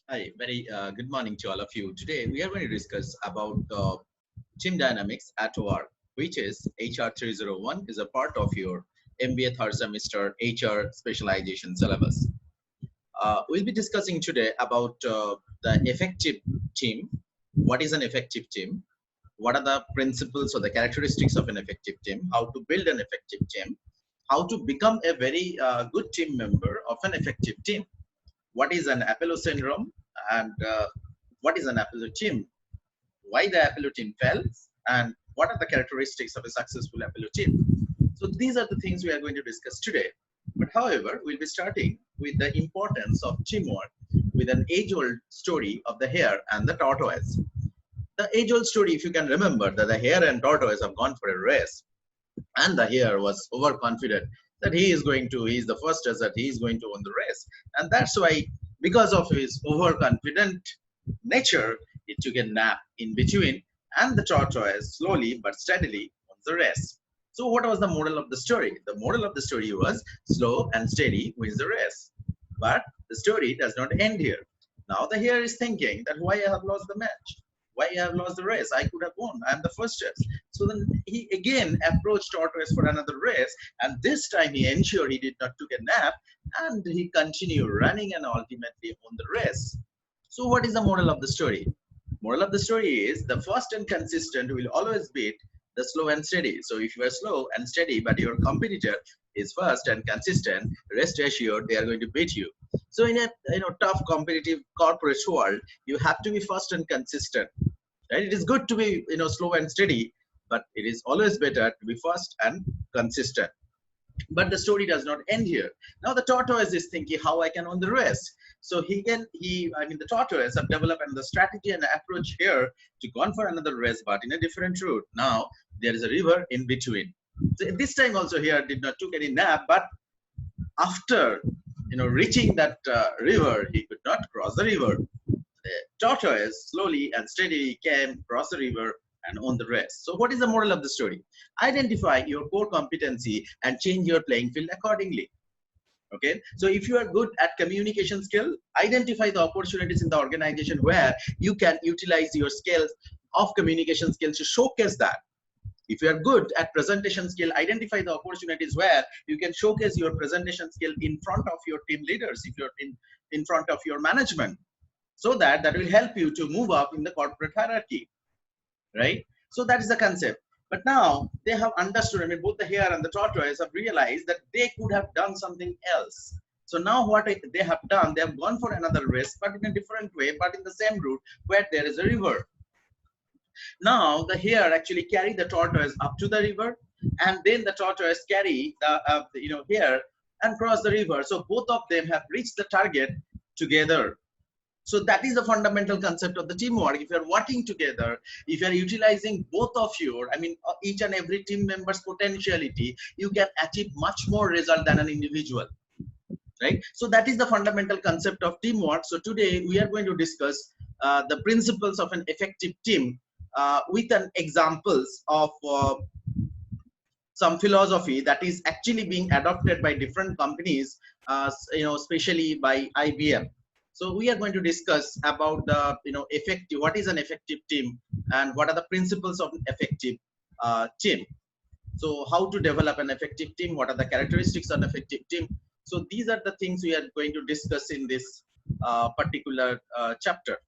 Hi, very good morning to all of you. Today we are going to discuss about team dynamics at work, which is HR 301 is a part of your MBA third semester HR specialization syllabus. We'll be discussing today about the effective team. What is an effective team? What are the principles or the characteristics of an effective team? How to build an effective team? How to become a very good team member of an effective team? What is an Apollo syndrome and what is an Apollo team? Why the Apollo team fails and what are the characteristics of a successful Apollo team? So these are the things we are going to discuss today. But however, we'll be starting with the importance of teamwork with an age-old story of the hare and the tortoise. The age-old story, if you can remember, that the hare and tortoise have gone for a race, and the hare was overconfident that he is the fastest, that he is going to win the race. And that's why, because of his overconfident nature, he took a nap in between, and the tortoise slowly but steadily won the race. So, what was the moral of the story? The moral of the story was slow and steady wins the race. But the story does not end here. Now the hare is thinking that why I have lost the match? Why I have lost the race? I could have won. I am the fastest. So then he again approached tortoise for another race, and this time he ensured he did not took a nap, and he continued running and ultimately won the race. So what is the moral of the story? Moral of the story is the fast and consistent will always beat the slow and steady. So if you are slow and steady, but your competitor is fast and consistent, rest assured they are going to beat you. So in a tough competitive corporate world, you have to be fast and consistent. Right? It is good to be slow and steady, but it is always better to be fast and consistent. But the story does not end here. Now the tortoise is thinking how I can win the race. So the tortoise have developed another strategy and approach here to go on for another race, but in a different route. Now there is a river in between. So this time also here did not took any nap, but after reaching that river, he could not cross the river. The tortoise slowly and steadily came across the river and on the rest. So what is the moral of the story? Identify your core competency and change your playing field accordingly. Okay, so if you are good at communication skill, identify the opportunities in the organization where you can utilize your skills of communication skills to showcase that. If you are good at presentation skill, identify the opportunities where you can showcase your presentation skill in front of your team leaders, if you're in front of your management, so that will help you to move up in the corporate hierarchy, right? So that is the concept. But now they have understood, I mean, both the hare and the tortoise have realized that they could have done something else. So now what they have done, they have gone for another race, but in a different way, but in the same route where there is a river. Now the hare actually carry the tortoise up to the river, and then the tortoise carry the hare and cross the river. So both of them have reached the target together. So that is the fundamental concept of the teamwork. If you're working together, if you're utilizing both of your, each and every team member's potentiality, you can achieve much more result than an individual, right? So that is the fundamental concept of teamwork. So today we are going to discuss the principles of an effective team with an examples of some philosophy that is actually being adopted by different companies, especially by IBM. So we are going to discuss about the effective, what is an effective team and what are the principles of an effective team. So how to develop an effective team, what are the characteristics of an effective team. So these are the things we are going to discuss in this particular chapter.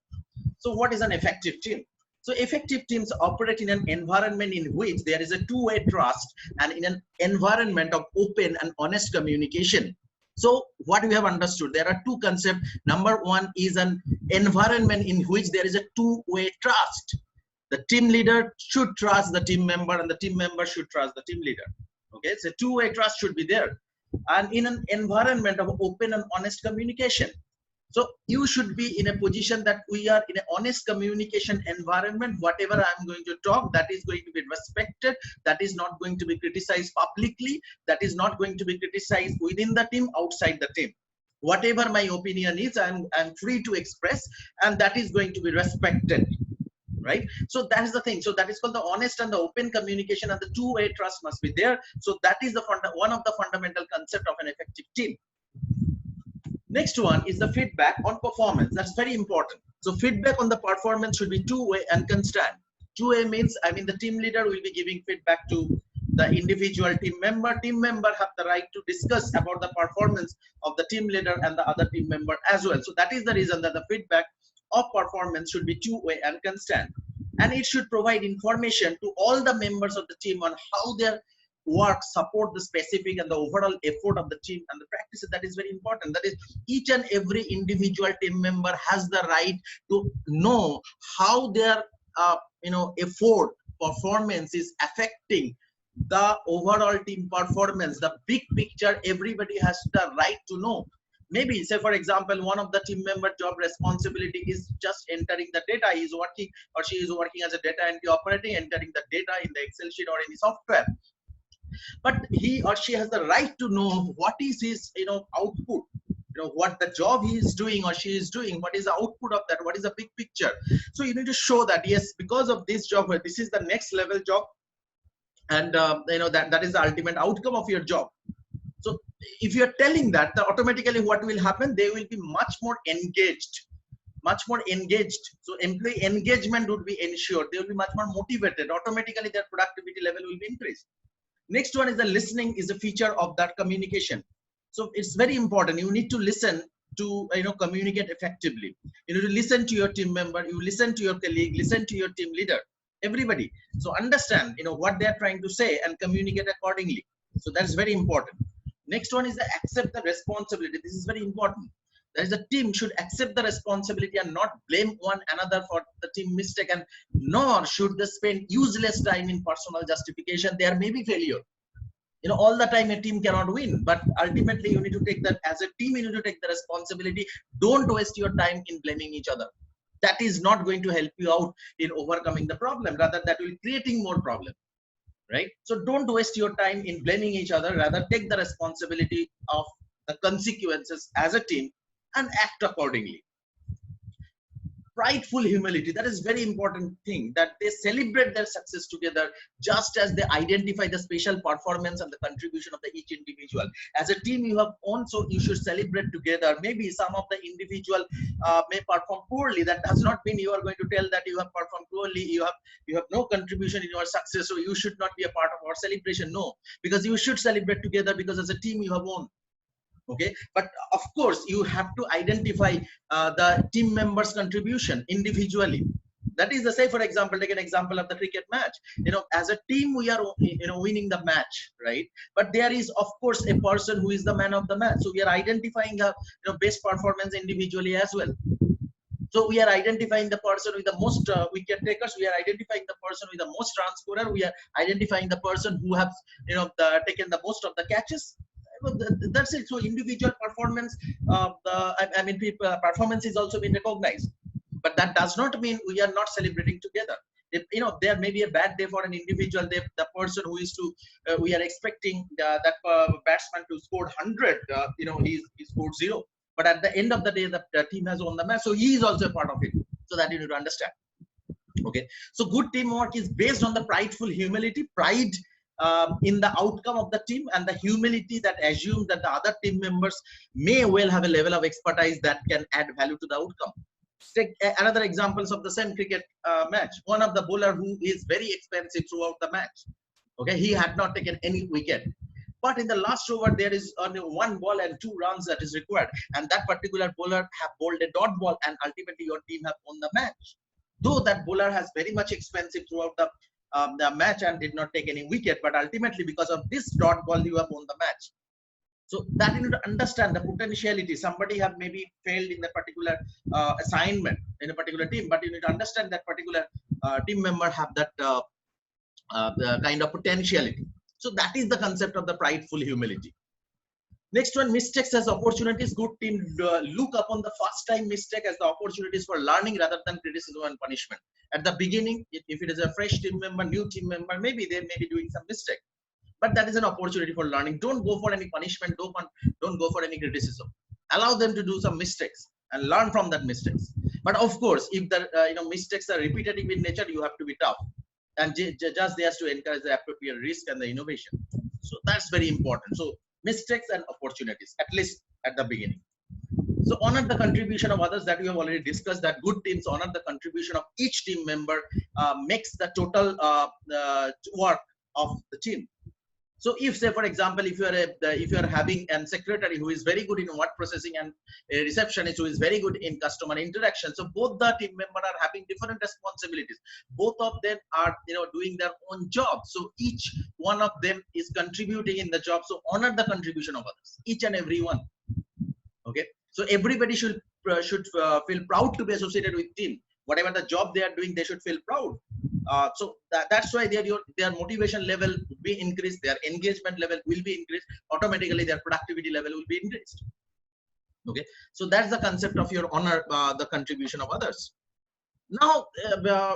So what is an effective team? So effective teams operate in an environment in which there is a two-way trust and in an environment of open and honest communication. So what we have understood, there are two concepts. Number one is an environment in which there is a two-way trust. The team leader should trust the team member and the team member should trust the team leader. Okay, so two-way trust should be there. And in an environment of open and honest communication. So you should be in a position that we are in an honest communication environment. Whatever I'm going to talk, that is going to be respected. That is not going to be criticized publicly. That is not going to be criticized within the team, outside the team. Whatever my opinion is, I'm free to express, and that is going to be respected. Right? So that is the thing. So that is called the honest and the open communication, and the two-way trust must be there. So that is the one of the fundamental concept of an effective team. Next one is the feedback on performance. That's very important. So feedback on the performance should be two-way and constant. Two-way means, I mean, the team leader will be giving feedback to the individual team member. Team member have the right to discuss about the performance of the team leader and the other team member as well. So that is the reason that the feedback of performance should be two-way and constant. And it should provide information to all the members of the team on how their work support the specific and the overall effort of the team and the practices. That is very important. That is, each and every individual team member has the right to know how their effort performance is affecting the overall team performance. The big picture everybody has the right to know. Maybe say for example, one of the team member job responsibility is just entering the data. He is working or she is working as a data entry operator, entering the data in the Excel sheet or any software, but he or she has the right to know what is his output, what the job he is doing or she is doing, what is the output of that, what is the big picture. So you need to show that yes, because of this job, this is the next level job, and that is the ultimate outcome of your job. So if you're telling that, then automatically what will happen, they will be much more engaged. So employee engagement would be ensured. They will be much more motivated. Automatically their productivity level will be increased. Next one is the listening is a feature of that communication. So it's very important. You need to listen to communicate effectively. You need to listen to your team member, you listen to your colleague, listen to your team leader, everybody. So understand what they are trying to say and communicate accordingly. So that's very important. Next one is the accept the responsibility. This is very important. That is, the team should accept the responsibility and not blame one another for the team mistake, and nor should they spend useless time in personal justification. There may be failure. All the time a team cannot win, but ultimately you need to take that as a team. You need to take the responsibility. Don't waste your time in blaming each other. That is not going to help you out in overcoming the problem. Rather, that will creating more problem. Right? So don't waste your time in blaming each other. Rather, take the responsibility of the consequences as a team and act accordingly. Prideful humility, that is very important thing, that they celebrate their success together, just as they identify the special performance and the contribution of the each individual. As a team, you have own, so you should celebrate together. Maybe some of the individual may perform poorly. That does not mean you are going to tell that you have performed poorly, you have no contribution in your success, so you should not be a part of our celebration. No, because you should celebrate together, because as a team you have won. Okay, but of course you have to identify the team members contribution individually. That is the, say for example, take an example of the cricket match. As a team we are winning the match, right? But there is of course a person who is the man of the match, so we are identifying the best performance individually as well. So we are identifying the person with the most wicket takers, we are identifying the person with the most run scorer, we are identifying the person who has taken the most of the catches. That's it. So individual performance, performance is also being recognized, but that does not mean we are not celebrating together. If there may be a bad day for an individual, the person who is to we are expecting that batsman to score 100, he scored 0, but at the end of the day the team has won the match, so he is also a part of it. So that you need to understand. Okay, so good teamwork is based on the prideful humility, pride in the outcome of the team, and the humility that assumes that the other team members may well have a level of expertise that can add value to the outcome. Take another examples of the same cricket match. One of the bowler who is very expensive throughout the match. Okay, he had not taken any wicket, but in the last over there is only 1 ball and 2 runs that is required, and that particular bowler have bowled a dot ball, and ultimately your team have won the match. Though that bowler has very much expensive throughout the match and did not take any wicket, but ultimately because of this dot ball you have won the match. So that you need to understand the potentiality. Somebody have maybe failed in the particular assignment in a particular team, but you need to understand that particular team member have that the kind of potentiality. So that is the concept of the prideful humility. Next one, mistakes as opportunities. Good team look upon the first time mistake as the opportunities for learning rather than criticism and punishment. At the beginning, if it is a fresh team member, new team member, maybe they may be doing some mistake, but that is an opportunity for learning. Don't go for any punishment, don't go for any criticism. Allow them to do some mistakes and learn from that mistakes. But of course, if the mistakes are repetitive in nature, you have to be tough, and just there to encourage the appropriate risk and the innovation. So that's very important. So mistakes and opportunities, at least at the beginning. So honor the contribution of others, that we have already discussed, that good teams honor the contribution of each team member, makes the total work of the team. So if, say for example, if you are having a secretary who is very good in word processing and a receptionist who is very good in customer interaction, so both the team members are having different responsibilities. Both of them are doing their own job. So each one of them is contributing in the job. So honor the contribution of others, each and every one. Okay. So everybody should feel proud to be associated with team. Whatever the job they are doing, they should feel proud. So that's why their motivation level will be increased, their engagement level will be increased, automatically their productivity level will be increased. Okay, so that's the concept of your honor the contribution of others. Now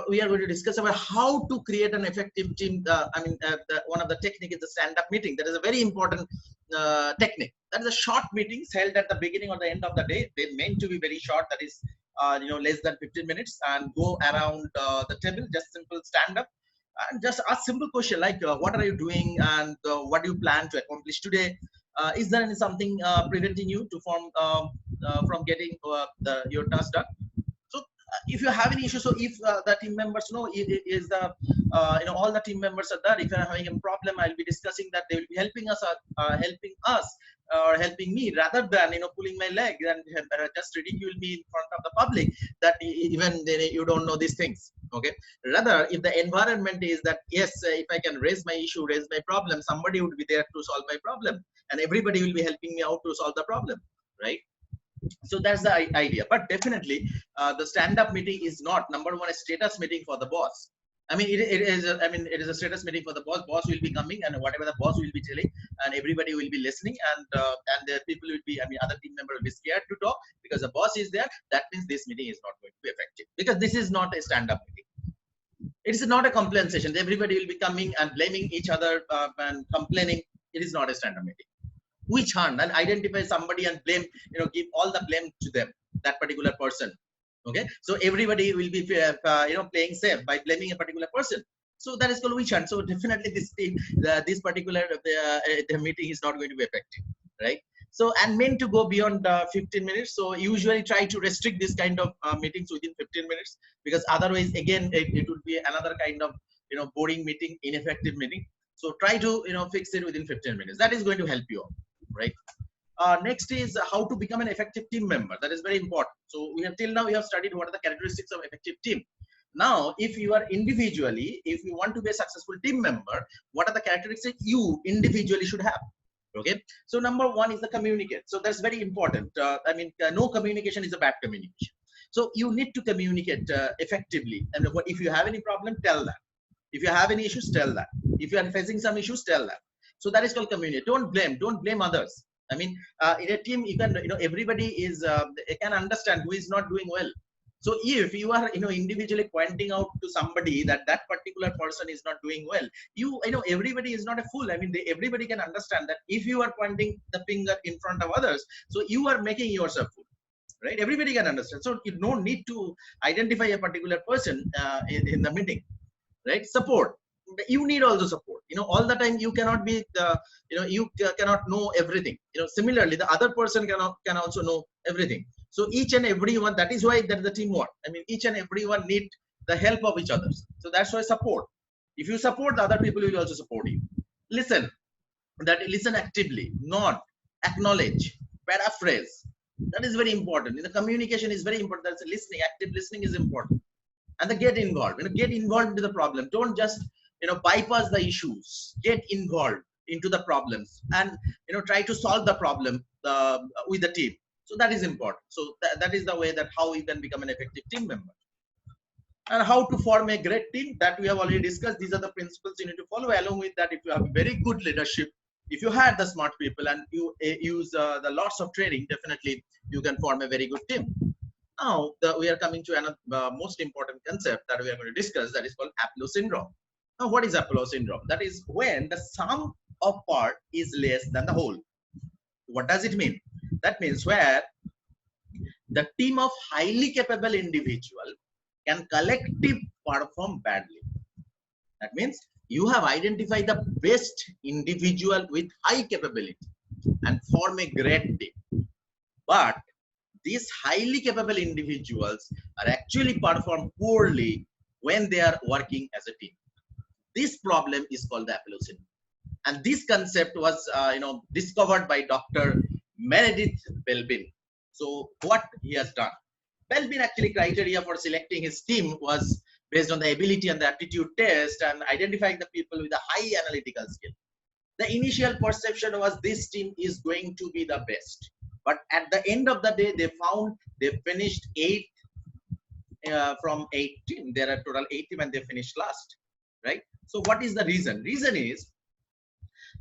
we are going to discuss about how to create an effective team. One of the technique is the stand-up meeting. That is a very important technique. That is a short meetings held at the beginning or the end of the day. They're meant to be very short. That is less than 15 minutes, and go around the table, just simple stand up and just ask simple question like what are you doing, and what do you plan to accomplish today? Is there any something preventing you to from getting your task done? So if you have any issue, so if the team members know is the all the team members are there, if you're having a problem, I'll be discussing that, they will be helping us or helping me, rather than pulling my leg and just ridicule me in front of the public that even you don't know these things. Okay, rather if the environment is that yes, if I can raise my issue, raise my problem, somebody would be there to solve my problem, and everybody will be helping me out to solve the problem, right? So that's the idea. But definitely the stand-up meeting is not number one a status meeting for the boss. I mean, it is a status meeting for the boss. Boss will be coming, and whatever the boss will be telling, and everybody will be listening, and the people will be, other team member will be scared to talk because the boss is there. That means this meeting is not going to be effective, because this is not a stand-up meeting. It is not a complaint session. Everybody will be coming and blaming each other and complaining. It is not a stand-up meeting. Which hand and identify somebody and blame, give all the blame to them, that particular person. Okay, so everybody will be playing safe by blaming a particular person. So that is called witch hunt. So definitely this particular the meeting is not going to be effective, right? So and meant to go beyond 15 minutes. So usually try to restrict this kind of meetings within 15 minutes, because otherwise again it would be another kind of boring meeting, ineffective meeting. So try to fix it within 15 minutes. That is going to help you out, right? Next is how to become an effective team member. That is very important. So we have till now we have studied what are the characteristics of effective team. Now, if you are individually, if you want to be a successful team member, what are the characteristics you individually should have? Okay. So number one is the communicate. So that's very important. No communication is a bad communication. So you need to communicate effectively. And if you have any problem, tell that. If you have any issues, tell that. If you are facing some issues, tell that. So that is called communicate. Don't blame others. In a team, you can, everybody is, can understand who is not doing well. So if you are, individually pointing out to somebody that particular person is not doing well, everybody is not a fool. Everybody can understand that if you are pointing the finger in front of others, so you are making yourself fool, right? Everybody can understand. So you don't need to identify a particular person in the meeting, right? Support. You need also support. All the time you cannot be you cannot know everything. Similarly the other person can also know everything. So each and every one, that is why there is the teamwork. Each and everyone need the help of each other. So that's why support. If you support, the other people will also support you. Listen actively, nod, acknowledge, paraphrase. That is very important. The communication is very important. That's listening. Active listening is important. And the get involved. Get involved into the problem. Don't just bypass the issues. Get involved into the problems and try to solve the problem with the team. So that is important. So that is the way that how you can become an effective team member. And how to form a great team, that we have already discussed. These are the principles you need to follow. Along with that, if you have very good leadership, if you had the smart people and you use the lots of training, definitely you can form a very good team. Now we are coming to another most important concept that we are going to discuss, that is called Apollo syndrome. Now what is Apollo syndrome? That is when the sum of part is less than the whole. What does it mean? That means where the team of highly capable individual can collectively perform badly. That means you have identified the best individual with high capability and form a great team. But these highly capable individuals are actually perform poorly when they are working as a team. This problem is called the Apollo syndrome. And this concept was discovered by Dr. Meredith Belbin. So what he has done, Belbin actually criteria for selecting his team was based on the ability and the aptitude test and identifying the people with a high analytical skill. The initial perception was this team is going to be the best, but at the end of the day they found they finished 8 from 18. There are total 8 team and they finished last, right? So what is the reason? Reason is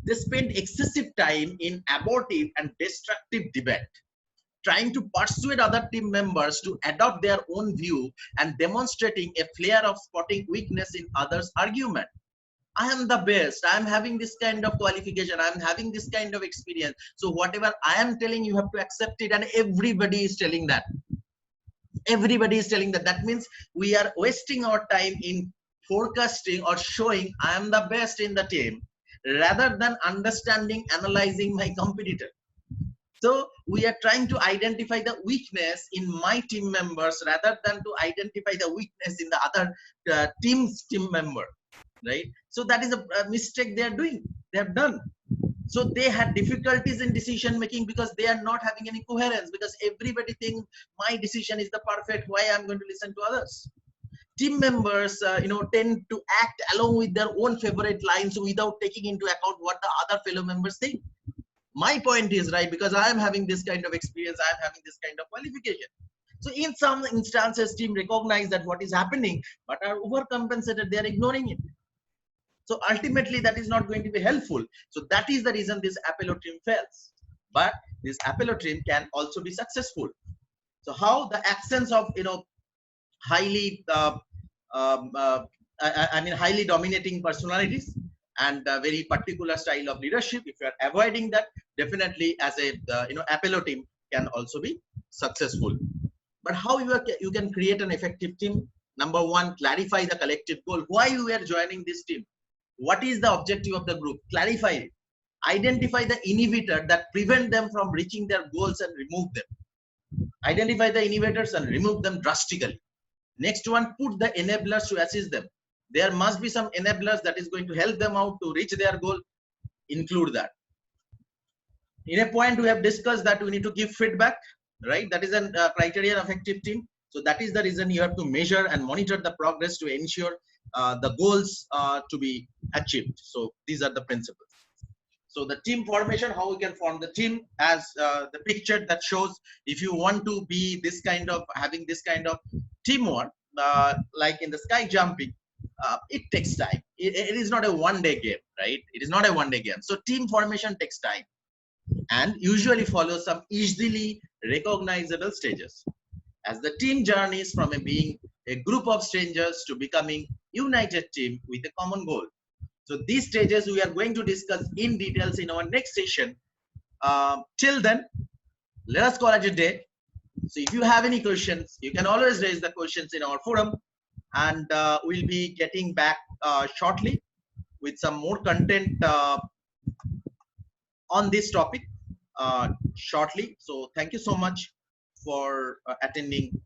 they spend excessive time in abortive and destructive debate, trying to persuade other team members to adopt their own view and demonstrating a flair of spotting weakness in others' argument. I am the best. I am having this kind of qualification. I am having this kind of experience. So whatever I am telling, you have to accept it. And everybody is telling that. Everybody is telling that. That means we are wasting our time in forecasting or showing I am the best in the team rather than understanding, analyzing my competitor. So we are trying to identify the weakness in my team members rather than to identify the weakness in the other team's team member, right? So that is a mistake they are doing. They have done. So they had difficulties in decision making because they are not having any coherence, because everybody thinks my decision is the perfect. Why I'm going to listen to others? Team members, tend to act along with their own favorite lines without taking into account what the other fellow members think. My point is right because I am having this kind of experience, I am having this kind of qualification. So in some instances, team recognize that what is happening, but are overcompensated. They are ignoring it. So ultimately, that is not going to be helpful. So that is the reason this Apollo team fails. But this Apollo team can also be successful. So how the absence of highly highly dominating personalities and a very particular style of leadership, if you are avoiding that, definitely as a Apollo team can also be successful. But how you can create an effective team? Number one, clarify the collective goal. Why you are joining this team? What is the objective of the group? Clarify it. Identify the inhibitor that prevent them from reaching their goals and remove them. Identify the inhibitors and remove them drastically. Next one, put the enablers to assist them. There must be some enablers that is going to help them out to reach their goal. Include that. In a point, we have discussed that we need to give feedback, right? That is a criteria of effective team. So that is the reason you have to measure and monitor the progress to ensure the goals to be achieved. So these are the principles. So the team formation, how we can form the team, as the picture that shows, if you want to be this kind of having this kind of teamwork, like in the sky jumping, it takes time. It is not a one-day game, right? It is not a one-day game. So team formation takes time and usually follows some easily recognizable stages. As the team journeys from being a group of strangers to becoming united team with a common goal. So these stages we are going to discuss in details in our next session. Till then, let us call it a day. So if you have any questions, you can always raise the questions in our forum, and we'll be getting back shortly with some more content on this topic shortly. So thank you so much for attending